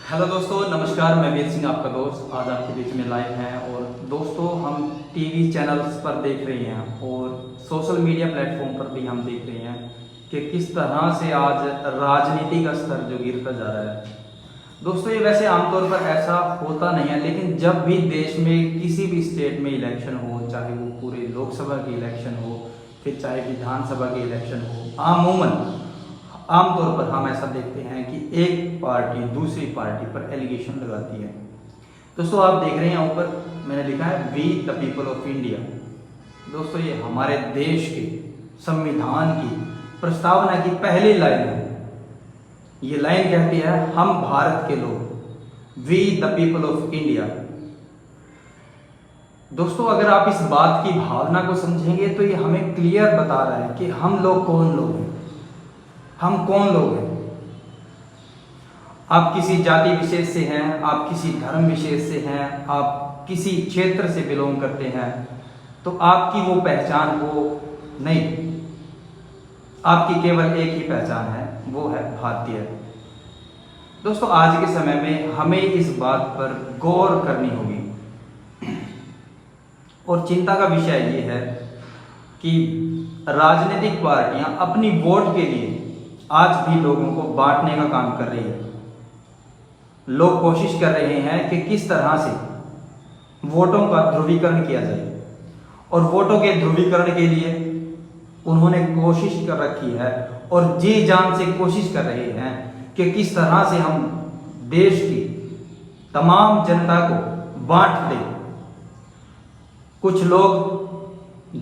Hello दोस्तों, नमस्कार। मैं वीर सिंह, आपका दोस्त, आज आपके बीच में लाइव हैं। और दोस्तों, हम टीवी चैनल्स पर देख रहे हैं और सोशल मीडिया प्लेटफॉर्म पर भी हम देख रहे हैं कि किस तरह से आज राजनीति का स्तर जो गिरता जा रहा है। दोस्तों, ये वैसे आमतौर पर ऐसा होता नहीं है, लेकिन जब भी देश में किसी भी स्टेट में इलेक्शन हो, चाहे वो पूरे लोकसभा की इलेक्शन हो, फिर चाहे विधानसभा की इलेक्शन हो, आमतौर पर हम ऐसा देखते हैं कि एक पार्टी दूसरी पार्टी पर एलिगेशन लगाती है। दोस्तों, आप देख रहे हैं ऊपर मैंने लिखा है we the people of India. दोस्तों, ये हमारे देश के संविधान की प्रस्तावना की पहली लाइन है। ये लाइन कहती है, हम भारत के लोग, we the people of India. दोस्तों, अगर आप इस बात की भावना को समझेंगे तो ये हमें क्लियर बता रहा है कि हम लोग कौन लोग हैं, हम कौन लोग हैं। आप किसी जाति विशेष से हैं, आप किसी धर्म विशेष से हैं, आप किसी क्षेत्र से बिलोंग करते हैं, तो आपकी वो पहचान वो नहीं। आपकी केवल एक ही पहचान है, वो है भारतीय। दोस्तों, आज के समय में हमें इस बात पर गौर करनी होगी और चिंता का विषय ये है कि राजनीतिक पार्टियां अपनी वोट के लिए आज भी लोगों को बांटने का काम कर रही है। लोग कोशिश कर रहे हैं कि किस तरह से वोटों का ध्रुवीकरण किया जाए, और वोटों के ध्रुवीकरण के लिए उन्होंने कोशिश कर रखी है और जी जान से कोशिश कर रहे हैं कि किस तरह से हम देश की तमाम जनता को बांट दें। कुछ लोग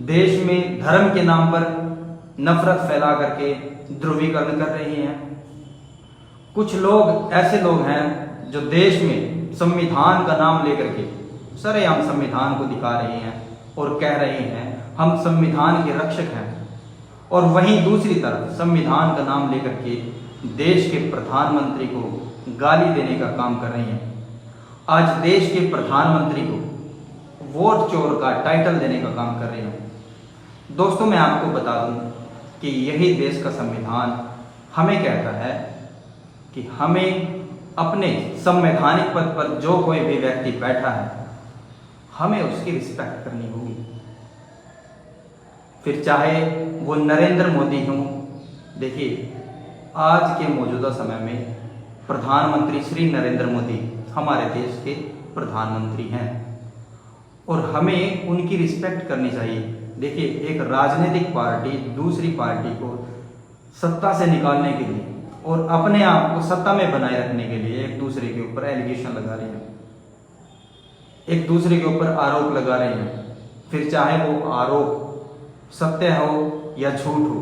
देश में धर्म के नाम पर नफरत फैला करके ध्रुवीकरण कर रहे हैं। कुछ लोग ऐसे लोग हैं जो देश में संविधान का नाम लेकर के सरेआम संविधान को दिखा रहे हैं और कह रहे हैं हम संविधान के रक्षक हैं, और वहीं दूसरी तरफ संविधान का नाम लेकर के देश के प्रधानमंत्री को गाली देने का काम कर रहे हैं। आज देश के प्रधानमंत्री को वोट चोर का टाइटल देने का काम कर रहे हैं। दोस्तों, मैं आपको बता दूं कि यही देश का संविधान हमें कहता है कि हमें अपने संवैधानिक पद पर जो कोई भी व्यक्ति बैठा है, हमें उसकी रिस्पेक्ट करनी होगी। फिर चाहे वो नरेंद्र मोदी हों। देखिए, आज के मौजूदा समय में प्रधानमंत्री श्री नरेंद्र मोदी हमारे देश के प्रधानमंत्री हैं और हमें उनकी रिस्पेक्ट करनी चाहिए। देखिए, एक राजनीतिक पार्टी दूसरी पार्टी को सत्ता से निकालने के लिए और अपने आप को सत्ता में बनाए रखने के लिए एक दूसरे के ऊपर एलिगेशन लगा रहे हैं, एक दूसरे के ऊपर आरोप लगा रहे हैं। फिर चाहे वो आरोप सत्य हो या झूठ हो,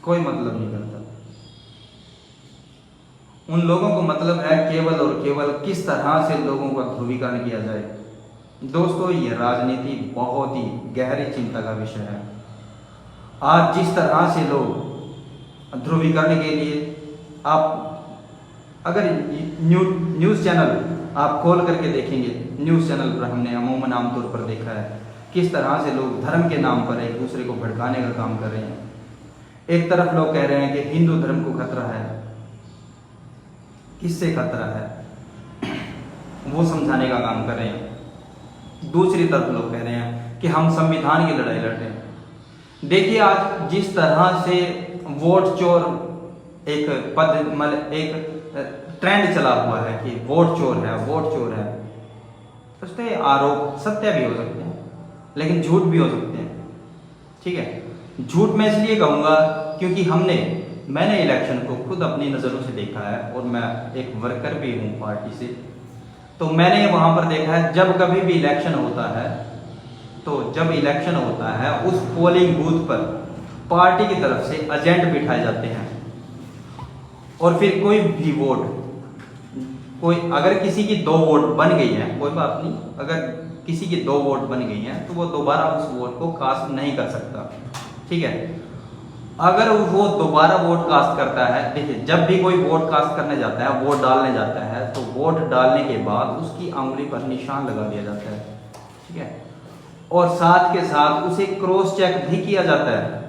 कोई मतलब नहीं करता। उन लोगों को मतलब है केवल और केवल किस तरह से लोगों का ध्रुवीकरण किया जाए। दोस्तों, ये राजनीति बहुत ही गहरी चिंता का विषय है। आज जिस तरह से लोग ध्रुवीकरण के लिए, आप अगर न्यूज़ चैनल आप खोल करके देखेंगे, न्यूज़ चैनल पर हमने अमूमन आमतौर पर देखा है किस तरह से लोग धर्म के नाम पर एक दूसरे को भड़काने का काम कर रहे हैं। एक तरफ लोग कह रहे हैं कि हिंदू धर्म को खतरा है। किससे खतरा है वो समझाने का काम कर रहे हैं। दूसरी तरफ लोग कह रहे हैं कि हम संविधान की लड़ाई लड़ रहे हैं। देखिए, आज जिस तरह से वोट चोर एक ट्रेंड चला हुआ है कि वोट चोर है, वोट चोर है, उसके आरोप सत्य भी हो सकते हैं लेकिन झूठ भी हो सकते हैं। ठीक है, झूठ मैं इसलिए कहूँगा क्योंकि मैंने इलेक्शन को खुद अपनी नज़रों से देखा है और मैं एक वर्कर भी हूँ पार्टी से। तो मैंने वहाँ पर देखा है, जब कभी भी इलेक्शन होता है तो जब इलेक्शन होता है उस पोलिंग बूथ पर पार्टी की तरफ से एजेंट बिठाए जाते हैं और फिर कोई भी वोट, अगर किसी की 2 वोट बन गई है, कोई बात नहीं, अगर किसी की 2 वोट बन गई हैं तो वो दोबारा उस वोट को कास्ट नहीं कर सकता। ठीक है, अगर वो दोबारा वोट कास्ट करता है, देखिए, जब भी कोई वोट कास्ट करने जाता है, वोट डालने जाता है, तो वोट डालने के बाद उसकी अंगुली पर निशान लगा दिया जाता है। ठीक है, और साथ के साथ उसे क्रॉस चेक भी किया जाता है।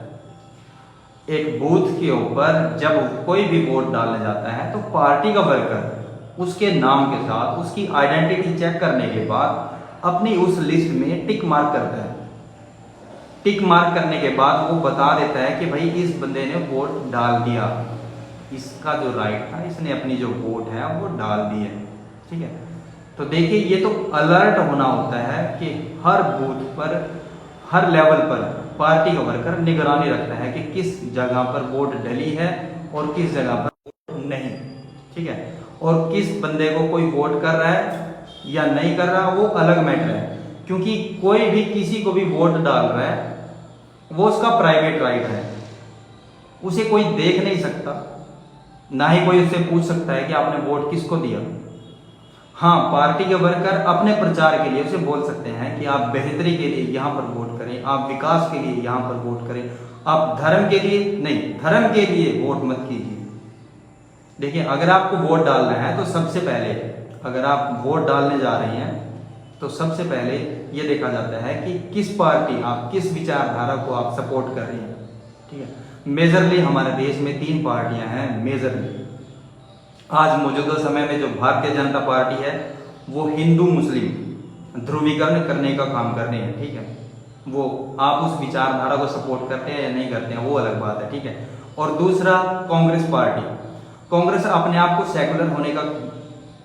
एक बूथ के ऊपर जब कोई भी वोट डालने जाता है तो पार्टी का वर्कर उसके नाम के साथ उसकी आइडेंटिटी चेक करने के बाद अपनी उस लिस्ट में टिक मार्क करता है। टिक मार्क करने के बाद वो बता देता है कि भाई इस बंदे ने वोट डाल दिया, इसका जो राइट था, इसने अपनी जो वोट है वो डाल दी है। ठीक है, तो देखिए ये तो अलर्ट होना होता है कि हर बूथ पर, हर लेवल पर पार्टी का वर्कर निगरानी रखता है कि किस जगह पर वोट डली है और किस जगह पर नहीं। ठीक है, और किस बंदे को कोई वोट कर रहा है या नहीं कर रहा वो अलग मैटर है, क्योंकि कोई भी किसी को भी वोट डाल रहा है वो उसका प्राइवेट राइट है, उसे कोई देख नहीं सकता, ना ही कोई उससे पूछ सकता है कि आपने वोट किसको दिया। हाँ, पार्टी के वर्कर अपने प्रचार के लिए उसे बोल सकते हैं कि आप बेहतरी के लिए यहाँ पर वोट करें, आप विकास के लिए यहाँ पर वोट करें, आप धर्म के लिए नहीं, धर्म के लिए वोट मत कीजिए। देखिए, अगर आपको वोट डालना है तो सबसे पहले, अगर आप वोट डालने जा रहे हैं तो सबसे पहले ये देखा जाता है कि किस पार्टी, आप किस विचारधारा को आप सपोर्ट कर रहे हैं। ठीक है, मेजरली हमारे देश में 3 पार्टियां हैं मेजरली। आज मौजूदा समय में जो भारतीय जनता पार्टी है वो हिंदू मुस्लिम ध्रुवीकरण करने का काम कर रहे हैं। ठीक है, वो आप उस विचारधारा को सपोर्ट करते हैं या नहीं करते हैं वो अलग बात है। ठीक है, और दूसरा कांग्रेस पार्टी, कांग्रेस अपने आप को सेकुलर होने का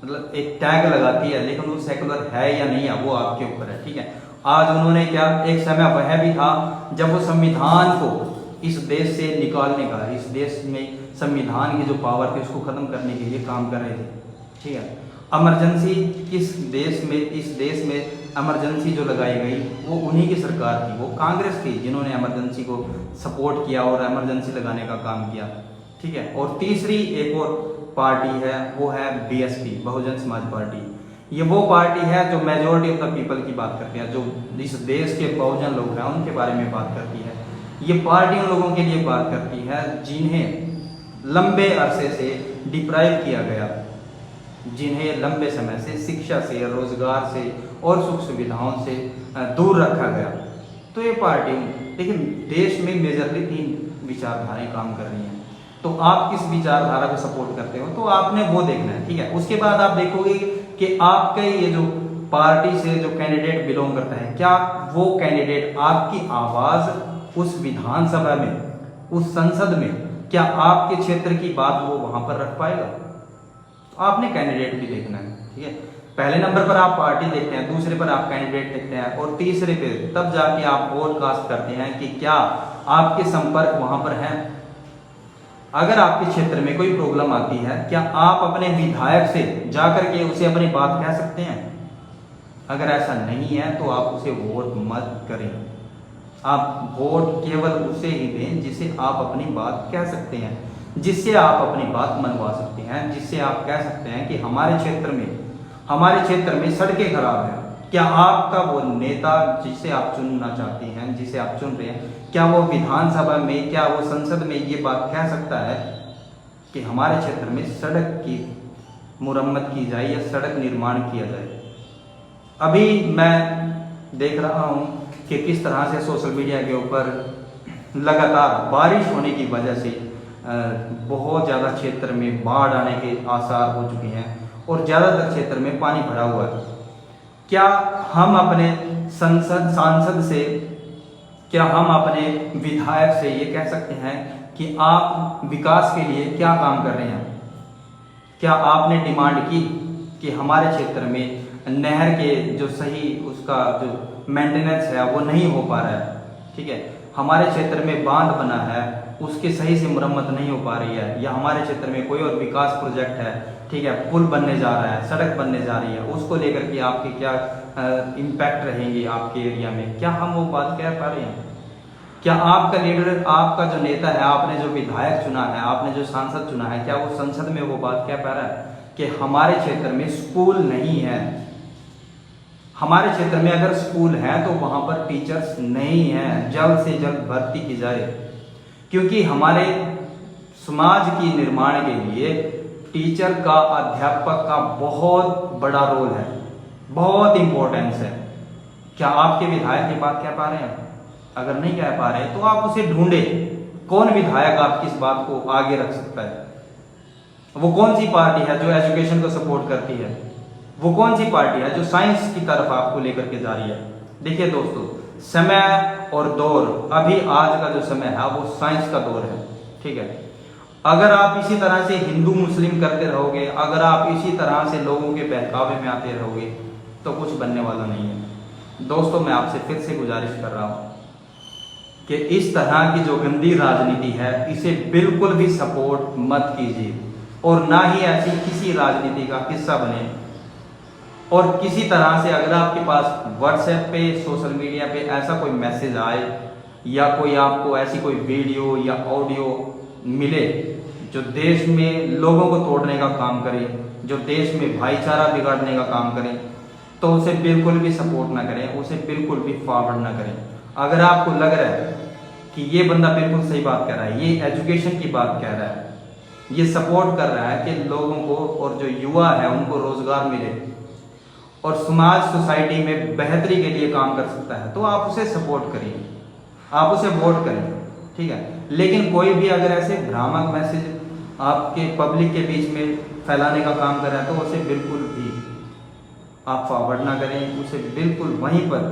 मतलब एक टैग लगाती है, लेकिन वो सेकुलर है या नहीं है वो आपके ऊपर है। ठीक है, आज उन्होंने क्या, एक समय वह भी था जब वो संविधान को इस देश से निकालने का, इस देश में संविधान की जो पावर थी उसको खत्म करने के लिए काम कर रहे थे। ठीक है, इमरजेंसी इस देश में इमरजेंसी जो लगाई गई वो उन्हीं की सरकार थी, वो कांग्रेस थी जिन्होंने इमरजेंसी को सपोर्ट किया और इमरजेंसी लगाने का काम किया। ठीक है, और तीसरी एक और पार्टी है वो है बीएसपी, बहुजन समाज पार्टी। ये वो पार्टी है जो मेजोरिटी ऑफ द पीपल की बात करती है, जो इस देश के बहुजन लोग हैं उनके बारे में बात करती है। ये पार्टी उन लोगों के लिए बात करती है जिन्हें लंबे अरसे से डिप्राइव किया गया, जिन्हें लंबे समय से शिक्षा से, रोजगार से और सुख सुविधाओं से दूर रखा गया। तो ये पार्टी, लेकिन देश में मेजरली 3 विचारधाराएं काम कर रही हैं। तो आप किस विचारधारा को सपोर्ट करते हो तो आपने वो देखना है। ठीक है, उसके बाद आप देखोगे कि आपके ये जो पार्टी से जो कैंडिडेट बिलोंग करता है, क्या वो कैंडिडेट आपकी आवाज उस विधानसभा में, उस संसद में, क्या आपके क्षेत्र की बात वो वहां पर रख पाएगा। तो आपने कैंडिडेट भी देखना है। ठीक है, पहले नंबर पर आप पार्टी देखते हैं, दूसरे पर आप कैंडिडेट देखते हैं और तीसरे पे तब जाके आप वोट कास्ट करते हैं कि क्या आपके संपर्क वहां पर हैं। अगर आपके क्षेत्र में कोई प्रॉब्लम आती है, क्या आप अपने विधायक से जाकर के उसे अपनी बात कह सकते हैं। अगर ऐसा नहीं है तो आप उसे वोट मत करें। आप वोट केवल उसे ही दें जिसे आप अपनी बात कह सकते हैं, जिससे आप अपनी बात मनवा सकते हैं, जिससे आप कह सकते हैं कि हमारे क्षेत्र में सड़कें खराब हैं। क्या आपका वो नेता जिसे आप चुनना चाहते हैं, जिसे आप चुन रहे हैं, क्या वो विधानसभा में, क्या वो संसद में ये बात कह सकता है कि हमारे क्षेत्र में सड़क की मुरम्मत की जाए या सड़क निर्माण किया जाए। अभी मैं देख रहा हूँ कि किस तरह से सोशल मीडिया के ऊपर लगातार बारिश होने की वजह से बहुत ज़्यादा क्षेत्र में बाढ़ आने के आसार हो चुके हैं और ज़्यादातर क्षेत्र में पानी भरा हुआ है। क्या हम अपने सांसद से, क्या हम अपने विधायक से ये कह सकते हैं कि आप विकास के लिए क्या काम कर रहे हैं। क्या आपने डिमांड की कि हमारे क्षेत्र में नहर के जो सही उसका जो मेंटेनेंस है वो नहीं हो पा रहा है। ठीक है, हमारे क्षेत्र में बांध बना है उसके सही से मुरम्मत नहीं हो पा रही है, या हमारे क्षेत्र में कोई और विकास प्रोजेक्ट है, ठीक है, पुल बनने जा रहा है, सड़क बनने जा रही है, उसको लेकर के आपके क्या इम्पैक्ट रहेंगे आपके एरिया में, क्या हम वो बात कह पा रहे हैं। क्या आपका लीडर, आपका जो नेता है, आपने जो विधायक चुना है, आपने जो सांसद चुना है, क्या वो संसद में वो बात कह पा रहा है कि हमारे क्षेत्र में स्कूल नहीं है, हमारे क्षेत्र में अगर स्कूल है तो वहां पर टीचर्स नहीं है, जल्द से जल्द भर्ती की जाए, क्योंकि हमारे समाज की निर्माण के लिए टीचर का, अध्यापक का बहुत बड़ा रोल है, बहुत इंपॉर्टेंस है। क्या आपके विधायक ये बात कह पा रहे हैं। अगर नहीं कह पा रहे तो आप उसे ढूंढे, कौन विधायक आपकी इस बात को आगे रख सकता है। वो कौन सी पार्टी है जो एजुकेशन को सपोर्ट करती है? वो कौन सी पार्टी है जो साइंस की तरफ आपको लेकर के जा रही है? देखिए दोस्तों, समय और दौर, अभी आज का जो समय है वो साइंस का दौर है, ठीक है। अगर आप इसी तरह से हिंदू मुस्लिम करते रहोगे, अगर आप इसी तरह से लोगों के बहकावे में आते रहोगे तो कुछ बनने वाला नहीं है। दोस्तों, मैं आपसे फिर से गुजारिश कर रहा हूँ कि इस तरह की जो गंदी राजनीति है इसे बिल्कुल भी सपोर्ट मत कीजिए, और ना ही ऐसी किसी राजनीति का हिस्सा बने। और किसी तरह से अगर आपके पास व्हाट्सएप पे, सोशल मीडिया पे ऐसा कोई मैसेज आए या कोई आपको ऐसी कोई वीडियो या ऑडियो मिले जो देश में लोगों को तोड़ने का काम करे, जो देश में भाईचारा बिगाड़ने का काम करे, तो उसे बिल्कुल भी सपोर्ट ना करें, उसे बिल्कुल भी फॉरवर्ड ना करें। अगर आपको लग रहा है कि ये बंदा बिल्कुल सही बात कह रहा है, ये एजुकेशन की बात कह रहा है, ये सपोर्ट कर रहा है कि लोगों को और जो युवा है उनको रोजगार मिले और समाज सोसाइटी में बेहतरी के लिए काम कर सकता है, तो आप उसे सपोर्ट करिए, आप उसे वोट करें, ठीक है। लेकिन कोई भी अगर ऐसे भ्रामक मैसेज आपके पब्लिक के बीच में फैलाने का काम कर रहा है तो उसे बिल्कुल भी आप फॉरवर्ड ना करें, उसे बिल्कुल वहीं पर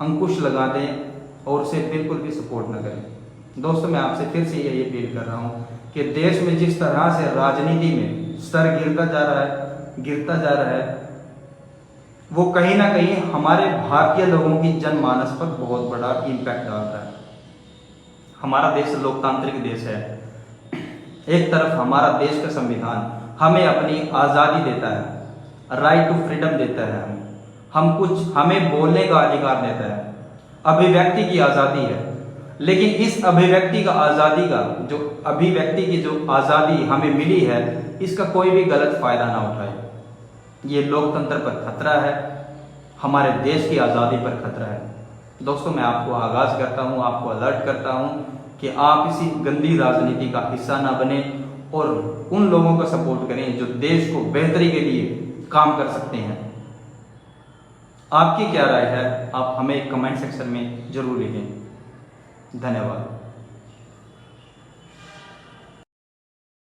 अंकुश लगा दें और उसे बिल्कुल भी सपोर्ट ना करें। दोस्तों, मैं आपसे फिर से यही अपील कर रहा हूँ कि देश में जिस तरह से राजनीति में स्तर गिरता जा रहा है, वो कहीं ना कहीं हमारे भारतीय लोगों की जनमानस पर बहुत बड़ा इम्पैक्ट डाल रहा है। हमारा देश लोकतांत्रिक देश है। एक तरफ हमारा देश का संविधान हमें अपनी आज़ादी देता है, राइट टू फ्रीडम देता है, हमें बोलने का अधिकार देता है, अभिव्यक्ति की आज़ादी है। लेकिन इस अभिव्यक्ति की जो आज़ादी हमें मिली है, इसका कोई भी गलत फायदा ना उठाए। ये लोकतंत्र पर खतरा है, हमारे देश की आज़ादी पर खतरा है। दोस्तों, मैं आपको आगाज़ करता हूँ, आपको अलर्ट करता हूँ कि आप इसी गंदी राजनीति का हिस्सा ना बने और उन लोगों का सपोर्ट करें जो देश को बेहतरी के लिए काम कर सकते हैं। आपकी क्या राय है? आप हमें कमेंट सेक्शन में जरूर लिखें। धन्यवाद।